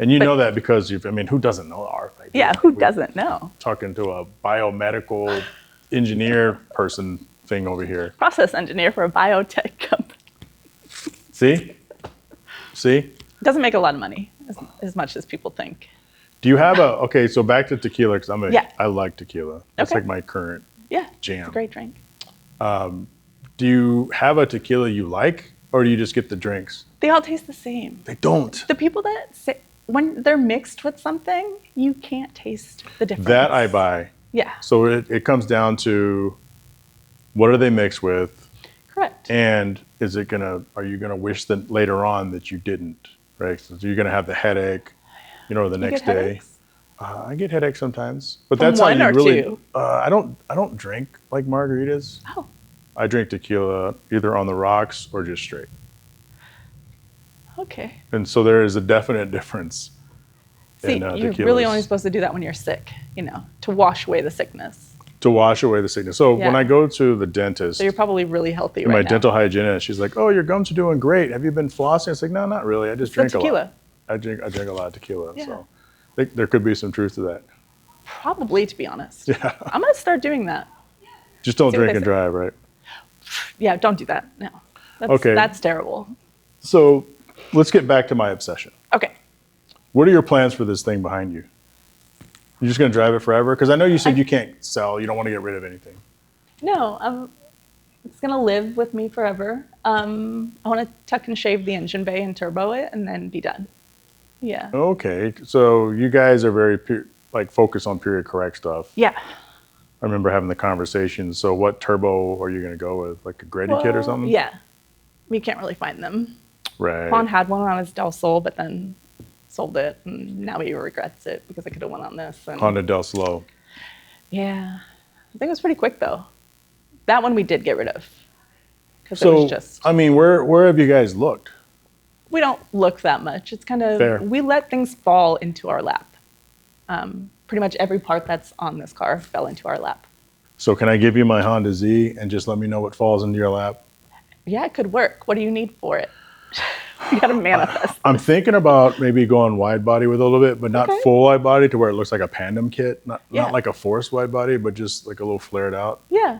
And you But- know that because who doesn't know RFID? Yeah, who doesn't know? Talking to a biomedical engineer person thing over here. Process engineer for a biotech company. See? Doesn't make a lot of money as much as people think. Do you have okay, so back to tequila, because Yeah. I like tequila. That's Okay. like my current Yeah. jam. It's a great drink. Do you have a tequila you like, or do you just get the drinks? They all taste the same. They don't. The people that say, when they're mixed with something, you can't taste the difference. That I buy. Yeah, So it comes down to what are they mixed with, correct. and are you gonna wish that later on that you didn't, right? So you're gonna have the headache, the You next get day. headaches? I get headaches sometimes, but From that's how one you or really. two? I don't drink like margaritas. Oh, I drink tequila either on the rocks or just straight, okay. and so there is a definite difference. See, in you're really tequilas. only supposed to do that when you're sick, to wash away the sickness. To wash away the sickness. So when Yeah. I go to the dentist, So you're probably really healthy my right now. dental hygienist, she's like, "Oh, your gums are doing great. Have you been flossing?" It's like, "No, not really. I just drink a lot. tequila. I drink a lot of tequila." Yeah. So there could be some truth to that. Probably, to be honest. Yeah. I'm gonna start doing that. Just don't See what drink they and say. drive, right? Yeah, don't do that. No. Okay. That's terrible. So let's get back to my obsession. Okay. What are your plans for this thing behind you? You're just going to drive it forever? Because I know you said you can't sell. You don't want to get rid of anything. No, it's gonna live with me forever. I want to tuck and shave the engine bay and turbo it, and then be done. Yeah. Okay. So you guys are very focused on period correct stuff. Yeah. I remember having the conversation. So what turbo are you going to go with? Like a Grady kit or something? Yeah. We can't really find them. Right. Juan had one on his Del Sol, but then sold it, and now he regrets it because I could have went on this. And Honda Del Slow. yeah, I think it was pretty quick though. That one we did get rid of because it So, was just I mean, where have you guys looked? we don't look that much. It's kind of Fair. we let things fall into our lap. Pretty much every part that's on this car fell into our lap. So can I give you my Honda Z and just let me know what falls into your lap? Yeah, it could work. What do you need for it? You gotta manifest. I'm thinking about maybe going wide body with a little bit, but not Okay. full wide body to where it looks like a Pandem kit. Not Yeah. like a forced wide body, but just like a little flared out Yeah,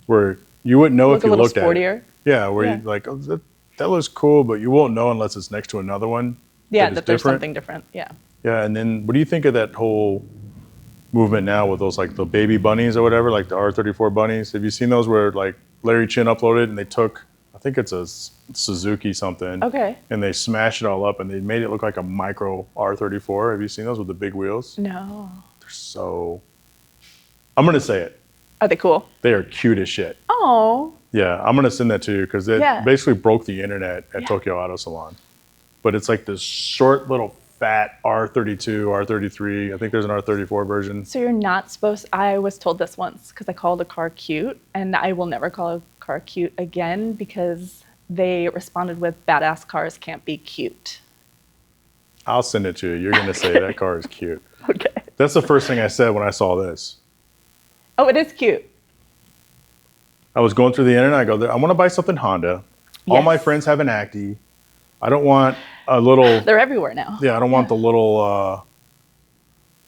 where you wouldn't know look if a you little looked sportier. at it. Yeah, where Yeah. you like, oh, that looks cool, but you won't know unless it's next to another one. Yeah, is that there's different. something different. Yeah. Yeah, and then what do you think of that whole movement now with those like the baby bunnies or whatever, like the R34 bunnies? Have you seen those where like Larry Chin uploaded and they took, I think it's a Suzuki something, Okay. and they smashed it all up and they made it look like a micro R34. Have you seen those with the big wheels? No. They're so, I'm gonna say it, Are they cool? they are cute as shit. Oh. Yeah, I'm gonna send that to you because it Yeah. basically broke the internet at Yeah. Tokyo Auto Salon. But it's like this short little fat R32, R33. I think there's an R34 version. So you're not supposed. I was told this once because I called a car cute, and I will never call a car cute again because they responded with "badass cars can't be cute." I'll send it to you. You're gonna say that car is cute. Okay. That's the first thing I said when I saw this. Oh, it is cute. I was going through the internet. I go, I want to buy something Honda. All my Yes. friends have an Acti. I don't want a little. They're everywhere now. Yeah, I don't want the little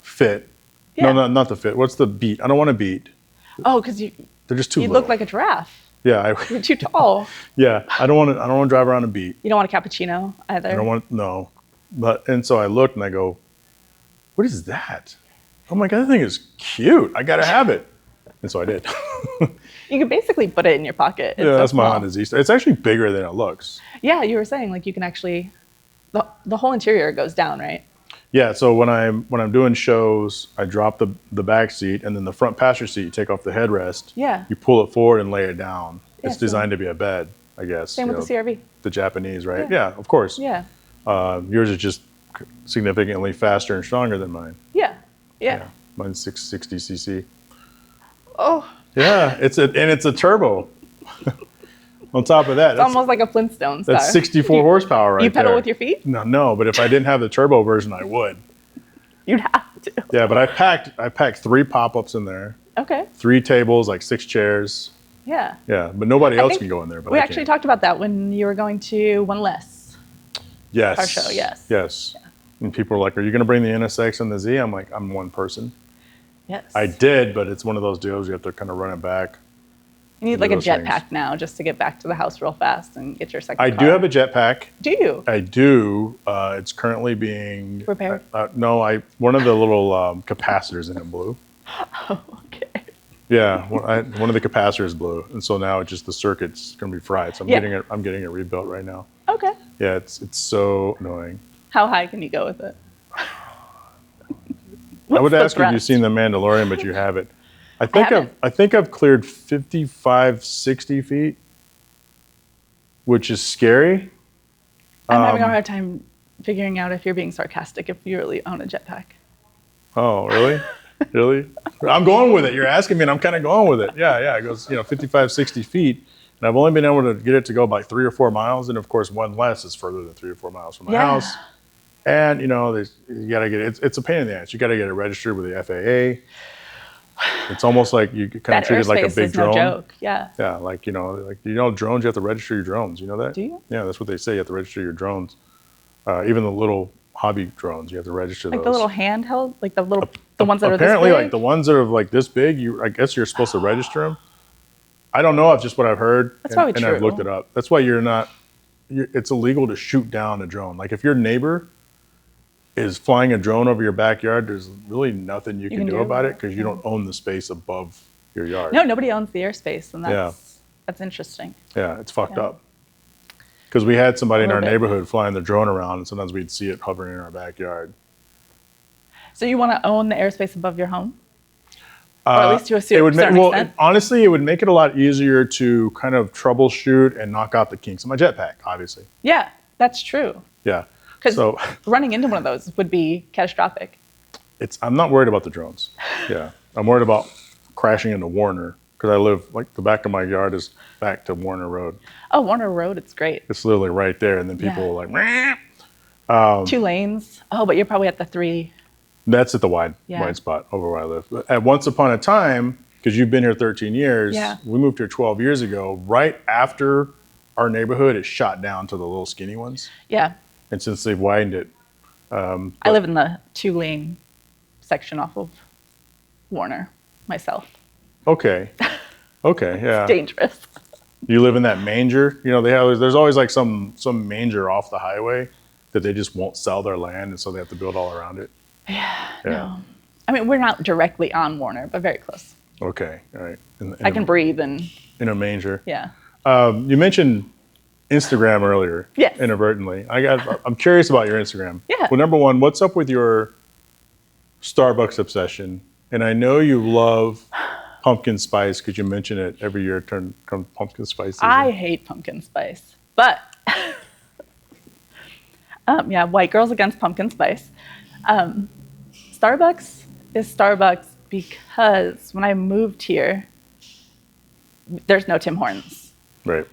Fit. Yeah. No, not the Fit. What's the Beat? I don't want a Beat. Oh, because you They're just too you little. look like a giraffe. Yeah, You're too tall. yeah. I don't want to drive around a Beat. You don't want a cappuccino either. I don't want no. And so I looked and I go, what is that? Oh my God, that thing is cute. I gotta have it. And so I did. You could basically put it in your pocket. It's Yeah, so that's my small. Honda Z. It's actually bigger than it looks. Yeah, you were saying like you can actually, the whole interior goes down, right? Yeah, so when I'm doing shows, I drop the back seat and then the front passenger seat, you take off the headrest. Yeah. You pull it forward and lay it down. Yeah, It's designed to be a bed, I guess. Same with the CRV. The Japanese, right? Yeah. Yeah, of course. Yeah. Yours is just significantly faster and stronger than mine. Yeah. Yeah. Mine's 660 cc. Oh, Yeah, it's a turbo. On top of that, it's almost like a Flintstones. that's car. 64 horsepower right You pedal there. with your feet? No, but if I didn't have the turbo version, I would. You'd have to. Yeah, but I packed 3 pop-ups in there, Okay. 3 tables, like 6 chairs. Yeah. Yeah, but nobody else think can go in there. But We I actually can. talked about that when you were going to One Less. Yes. car show, yes. Yes. And people are like, "Are you going to bring the NSX and the Z?" I'm like, "I'm one person." Yes. I did, but it's one of those deals you have to kind of run it back. You need like a those things. jetpack now just to get back to the house real fast and get your second I car. do have a jetpack. Do you? I do. It's currently being Repaired? No, one of the little capacitors in it blew. Oh, okay. Yeah, one of the capacitors blew, and so now it's just the circuit's going to be fried. So I'm getting it rebuilt right now. Okay. Yeah, it's so annoying. How high can you go with it? I would the ask you if you've thrust? seen The Mandalorian, but you haven't. haven't. I think I've cleared 55, 60 feet, which is scary. I'm having a hard time figuring out if you're being sarcastic if you really own a jetpack. Oh, really? Really? I'm going with it. You're asking me, and I'm kind of going with it. Yeah. It goes, 55, 60 feet. And I've only been able to get it to go like 3 or 4 miles. And of course, One Less is further than 3 or 4 miles from my house. And, you got to get it. It's a pain in the ass. You got to get it registered with the FAA. It's almost like you kind That of treat it like a airspace big is drone. no joke. Yeah. Yeah, like drones. You have to register your drones. You know that? Do you? Yeah, that's what they say. You have to register your drones. Even the little hobby drones, you have to register Like those. the little handheld, like the ones that are this Apparently, big? like the ones that are like this big, I guess you're supposed to register them. I don't know. It's just what I've heard, That's probably and I've looked true. it up. That's why it's illegal to shoot down a drone. Like if your neighbor is flying a drone over your backyard, there's really nothing you can do about it because you don't own the space above your yard. No, nobody owns the airspace, and Yeah. that's interesting. Yeah, it's fucked up. Because we had somebody in our bit. neighborhood flying the drone around, and sometimes we'd see it hovering in our backyard. So you want to own the airspace above your home? Or at least to a certain extent? Honestly, it would make it a lot easier to kind of troubleshoot and knock out the kinks in my jetpack, obviously. Yeah, that's true. Yeah. Because So running into one of those would be catastrophic. I'm not worried about the drones. Yeah. I'm worried about crashing into Warner because I live, like, the back of my yard is back to Warner Road. Oh, Warner Road, it's great. It's literally right there. And then people are like, "Meh." 2 lanes. Oh, but you're probably at the 3. That's at the wide spot over where I live. But at once upon a time, because you've been here 13 years, we moved here 12 years ago, right after our neighborhood is shot down to the little skinny ones. Yeah. And since they've widened it. I live in the 2-lane section off of Warner myself. Okay. Okay, yeah. It's dangerous. You live in that manger? You know, there's always like some manger off the highway that they just won't sell their land, and so they have to build all around it. Yeah. No. I mean, we're not directly on Warner, but very close. Okay, all right. I can breathe and... In a manger. Yeah. You mentioned Instagram earlier. Yes. Inadvertently. I'm curious about your Instagram. Yeah. Well, number one, what's up with your Starbucks obsession? And I know you love pumpkin spice because you mention it every year comes pumpkin spice season. I hate pumpkin spice, but yeah, white girls against pumpkin spice. Starbucks is Starbucks because when I moved here, there's no Tim Hortons. Right.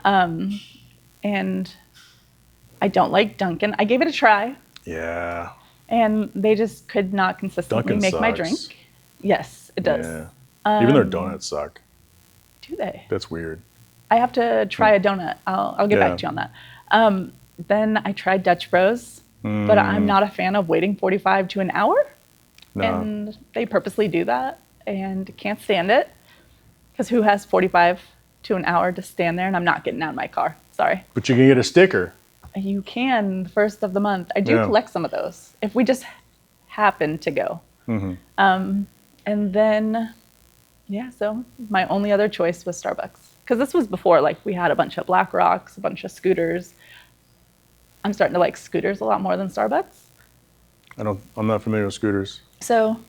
And I don't like Dunkin'. I gave it a try. Yeah. And they just could not consistently Dunkin' make my sucks. drink. Yes, it does. Yeah. Even their donuts suck. Do they? That's weird. I have to try a donut. I'll get back to you on that. Then I tried Dutch Bros, but I'm not a fan of waiting 45 to an hour. No. And they purposely do that and can't stand it. Because who has 45 to an hour to stand there? And I'm not getting out of my car. Sorry. But you can get a sticker. You can the first of the month. I do collect some of those if we just happen to go. And then, yeah, so my only other choice was Starbucks. Because this was before, like, we had a bunch of Black Rocks, a bunch of scooters. I'm starting to like scooters a lot more than Starbucks. I'm not familiar with scooters. So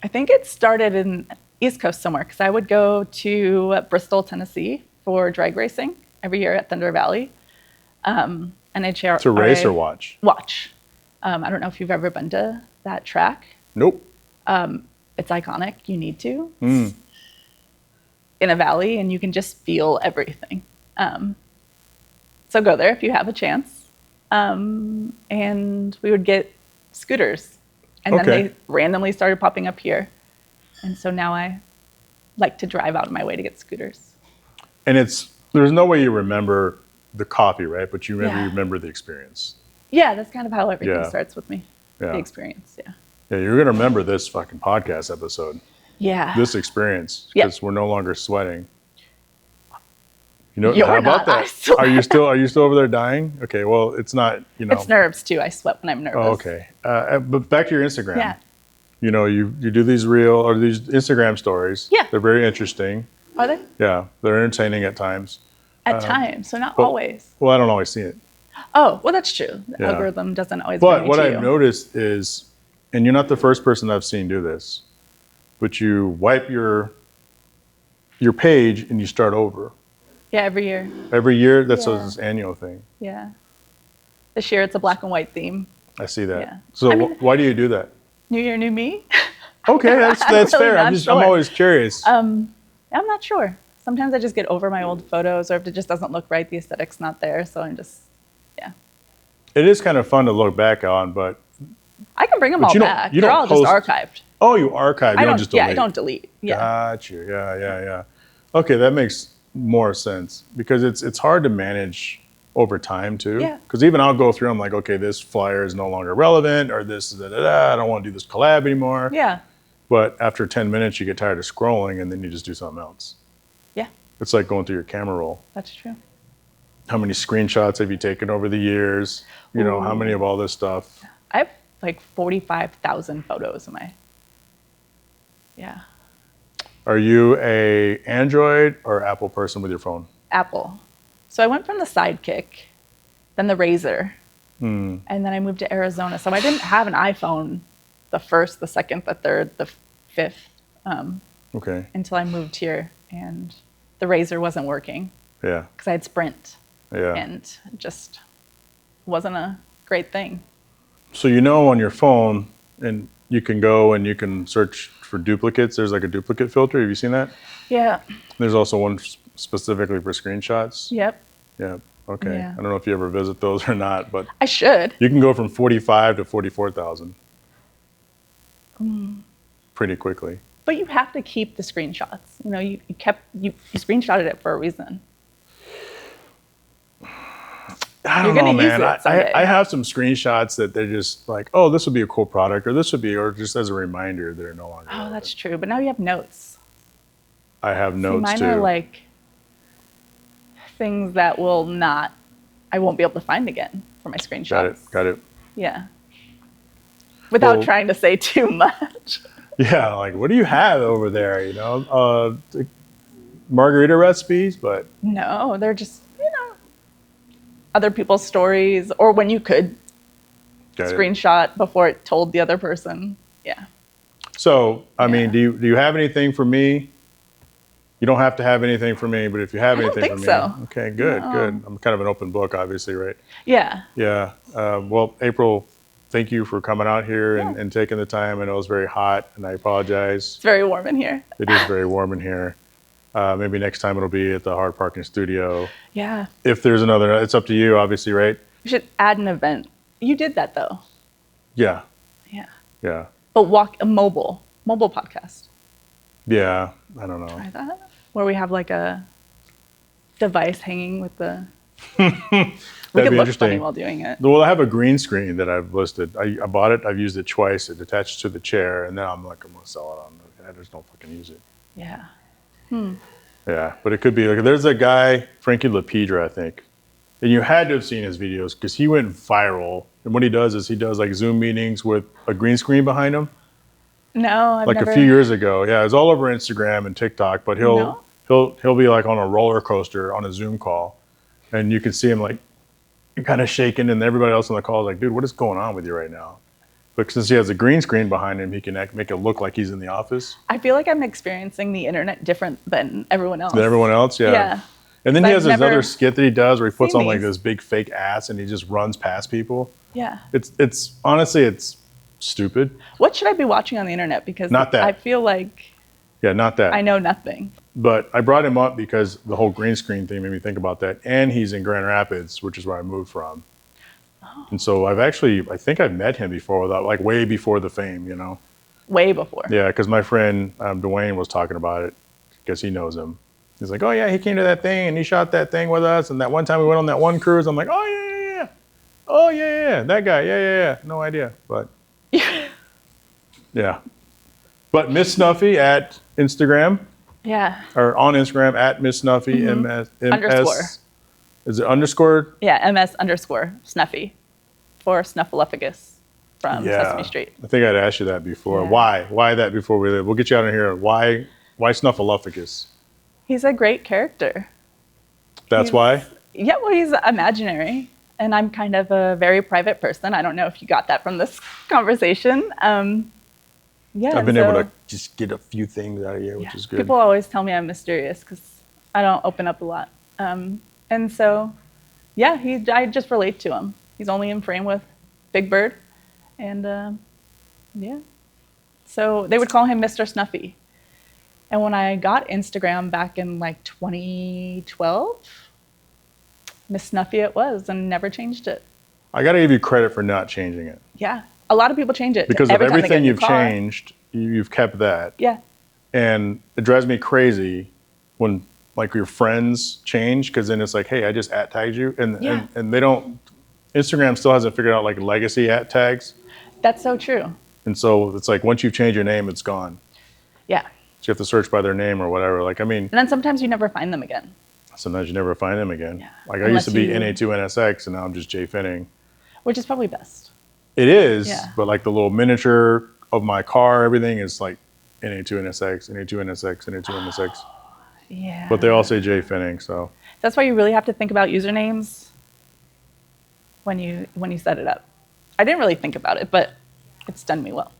I think it started in East Coast somewhere because I would go to Bristol, Tennessee for drag racing every year at Thunder Valley. NHRA. To race or watch? Watch. I don't know if you've ever been to that track. Nope. It's iconic. You need to. It's in a valley, and you can just feel everything. So go there if you have a chance. And we would get scooters. And then they randomly started popping up here. And so now I like to drive out of my way to get scooters. And there's no way you remember the coffee, right? But you remember the experience. Yeah, that's kind of how everything starts with me. Yeah. The experience, yeah. Yeah, you're going to remember this fucking podcast episode. Yeah. This experience. Because we're no longer sweating. You know, You're how about not. that? Are you still over there dying? Okay, well, it's not, you know. It's nerves too. I sweat when I'm nervous. Oh, okay. But back to your Instagram. Yeah. You know, you do these these Instagram stories. Yeah. They're very interesting. Are they? Yeah, they're entertaining at times. At times, so not always. Well, I don't always see it. Oh, well, that's true. The Yeah. algorithm doesn't always But bring me what to I've you. noticed is, and you're not the first person I've seen do this, but you wipe your page and you start over. Yeah, every year. Every year, that's Yeah. this annual thing. Yeah. This year, it's a black and white theme. I see that. Yeah. So I mean- why do you do that? New year, new me. Okay, that's really fair. not I'm sure. always curious. I'm not sure. Sometimes I just get over my old photos, or if it just doesn't look right, the aesthetic's not there. So I'm just, yeah. It is kind of fun to look back on, but I can bring them But all you don't- back. you They're don't all just post- archived. Oh, you archive. You don't just delete. Yeah, I don't delete. Yeah. Got you. Yeah. Okay, that makes more sense because it's hard to manage over time too. Yeah. Because even I'll go through, I'm like, okay, this flyer is no longer relevant, or this is I don't want to do this collab anymore. Yeah. But after 10 minutes, you get tired of scrolling, and then you just do something else. Yeah. It's like going through your camera roll. That's true. How many screenshots have you taken over the years? You know, how many of all this stuff? I have like 45,000 photos in my. Yeah. Are you a Android or Apple person with your phone? Apple. So I went from the Sidekick, then the Razor, and then I moved to Arizona. So I didn't have an iPhone the first, the second, the third, the fifth Okay. until I moved here, and the Razor wasn't working Yeah. because I had Sprint, Yeah. and it just wasn't a great thing. So you know on your phone, and you can go and you can search for duplicates. There's like a duplicate filter. Have you seen that? Yeah. There's also one specifically for screenshots. Yep. Yeah. Okay. Yeah. I don't know if you ever visit those or not, but I should. you can go from 45 to 44,000 pretty quickly. But you have to keep the screenshots. You know, you screenshotted it for a reason. I don't You're know, gonna use man. it someday. I have some screenshots that they're just like, oh, this would be a cool product, or this would be, or just as a reminder, they're no longer. Oh, that's true. But now you have notes. I have See, notes mine too. are like things that I won't be able to find again for my screenshots. Got it. Yeah. Without Well- trying to say too much. Yeah, like what do you have over there? You know, margarita recipes, but No, they're just, other people's stories, or when you could got it. screenshot before it told the other person. Yeah. So, I mean, Yeah. do you have anything for me? You don't have to have anything for me, but if you have I don't anything think for me, so. okay, good. No. I'm kind of an open book, obviously, right? Yeah. Yeah. Well, April, thank you for coming out here Yeah. and taking the time. I know it's very hot, and I apologize. It's very warm in here. It is very warm in here. Maybe next time it'll be at the Hard Parking Studio. Yeah. If there's another, it's up to you, obviously, right? We should add an event. You did that though. Yeah. Yeah. But a mobile podcast. Yeah. I don't know. Try that. Where we have like a device hanging with the. That'd We could be look interesting. funny while doing it. Well, I have a green screen that I've listed. I bought it. I've used it twice. It attaches to the chair, and then I'm like, I'm gonna sell it on. I just don't fucking use it. Yeah. Yeah, but it could be like there's a guy, Frankie LaPedra, I think, and you had to have seen his videos because he went viral. And what he does is he does like Zoom meetings with a green screen behind him. No, I've Like never. a few years ago. Yeah, it's all over Instagram and TikTok. But he'll be like on a roller coaster on a Zoom call, and you can see him like kind of shaking, and everybody else on the call is like, "Dude, what is going on with you right now?" But since he has a green screen behind him, he can make it look like he's in the office. I feel like I'm experiencing the internet different than everyone else. Than everyone else, yeah. Yeah. And then he I've has this never other skit that he does where he puts seen on like these. this big fake ass and he just runs past people. Yeah. It's honestly, it's stupid. What should I be watching on the internet? Because Not that. I feel like Yeah, not that. I know nothing. But I brought him up because the whole green screen thing made me think about that. And he's in Grand Rapids, which is where I moved from. And so I think I've met him before, without like way before the fame, you know? Way before. Yeah, because my friend Dwayne was talking about it because he knows him. He's like, oh yeah, he came to that thing and he shot that thing with us. And that one time we went on that one cruise, I'm like, oh yeah. Oh yeah, that guy, yeah. No idea, but yeah. But Miss Snuffy at Instagram, Yeah. or on Instagram at Miss Snuffy, MS. Underscore. Is it underscore? Yeah. MS_Snuffy for Snuffleupagus from Sesame Street. I think I'd asked you that before. Yeah. Why that before we leave? We'll get you out of here. Why Snuffleupagus? He's a great character. That's why? Yeah, well, he's imaginary. And I'm kind of a very private person. I don't know if you got that from this conversation. Yeah. I've been able to just get a few things out of you, which is good. People always tell me I'm mysterious because I don't open up a lot. And so, yeah, I just relate to him. He's only in frame with Big Bird. And yeah. So they would call him Mr. Snuffy. And when I got Instagram back in like 2012, Miss Snuffy it was, and never changed it. I got to give you credit for not changing it. Yeah. A lot of people change it. Because of every time they get a everything new you've car. changed, you've kept that. Yeah. And it drives me crazy when like your friends change, because then it's like, hey, I just @tagged you, and they don't. Instagram still hasn't figured out like legacy @tags, That's so true. and so it's like once you change your name, it's gone. Yeah. So you have to search by their name or whatever. Like, I mean, And then sometimes you never find them again. sometimes you never find them again. Yeah. Like I used to be Unless you- NA2NSX, and now I'm just Jhae Pfenning. Which is probably best. It is, Yeah. but like the little miniature of my car, everything is like NA2NSX, NA2NSX, NA2NSX. Yeah. But they all say Jhae Pfenning, so. That's why you really have to think about usernames when you set it up. I didn't really think about it, but it's done me well.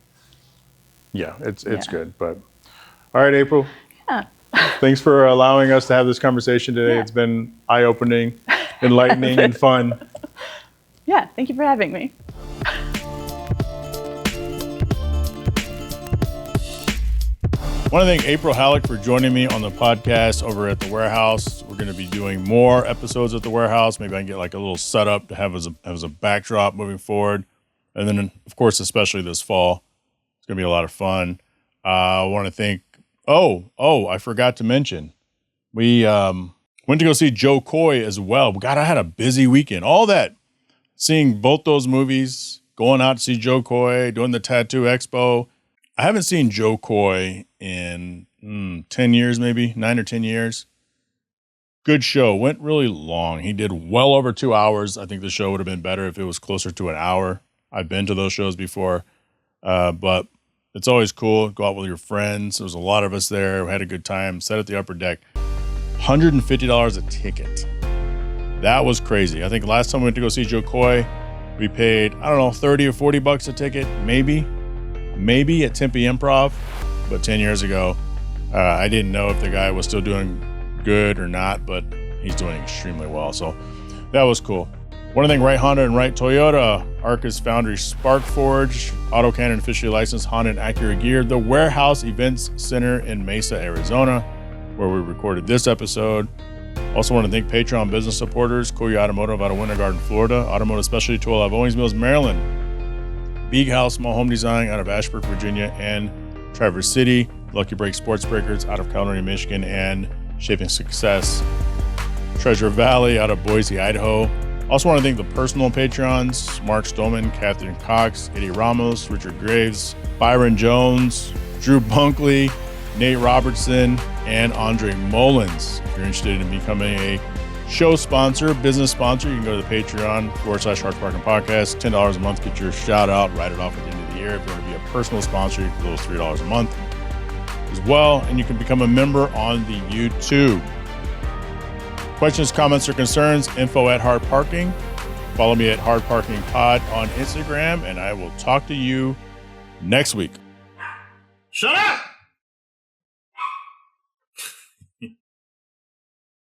Yeah, it's Yeah. good. But all right, April. Yeah. Thanks for allowing us to have this conversation today. Yeah. It's been eye-opening, enlightening, and fun. Yeah. Thank you for having me. I want to thank April Halik for joining me on the podcast over at the warehouse. We're going to be doing more episodes at the warehouse. Maybe I can get like a little setup to have as a backdrop moving forward. And then, of course, especially this fall, it's going to be a lot of fun. I want to thank, I forgot to mention, we went to go see Joe Coy as well. God, I had a busy weekend. All that, seeing both those movies, going out to see Joe Coy, doing the Tattoo Expo. I haven't seen Joe Coy in 10 years, maybe 9 or 10 years. Good show. Went really long. He did well over 2 hours. I think the show would have been better if it was closer to an hour. I've been to those shows before, but it's always cool. Go out with your friends. There was a lot of us there. We had a good time. Sat at the upper deck. $150 a ticket. That was crazy. I think last time we went to go see Joe Coy, we paid, I don't know, 30 or 40 bucks a ticket, maybe at Tempe Improv. But 10 years ago, I didn't know if the guy was still doing good or not, but he's doing extremely well. So that was cool. Want to thank Right Honda and Right Toyota, Arcus, Foundry, Spark Forge, AutoCannon officially licensed Honda and Acura gear, the Warehouse Events Center in Mesa, Arizona, where we recorded this episode. Also want to thank Patreon business supporters, Koya Automotive out of Winter Garden, Florida, Automotive Specialty Tool out of Owings Mills, Maryland, Big House Small Home Design out of Ashburn, Virginia, and Traverse City, Lucky Break Sports Breakers out of Caledonia, Michigan, and Shaping Success, Treasure Valley out of Boise, Idaho. Also want to thank the personal Patreons, Mark Stoneman, Catherine Cox, Eddie Ramos, Richard Graves, Byron Jones, Drew Bunkley, Nate Robertson, and Andre Mullins. If you're interested in becoming a show sponsor, business sponsor, you can go to the Patreon/Hard Parking Podcast. $10 a month, get your shout out, write it off at the end of the year. If you want to be a personal sponsor, you can go to $3 a month as well. And you can become a member on the YouTube. Questions, comments, or concerns, info@Hard Parking. Follow me at Hard Parking Pod on Instagram, and I will talk to you next week. Shut up!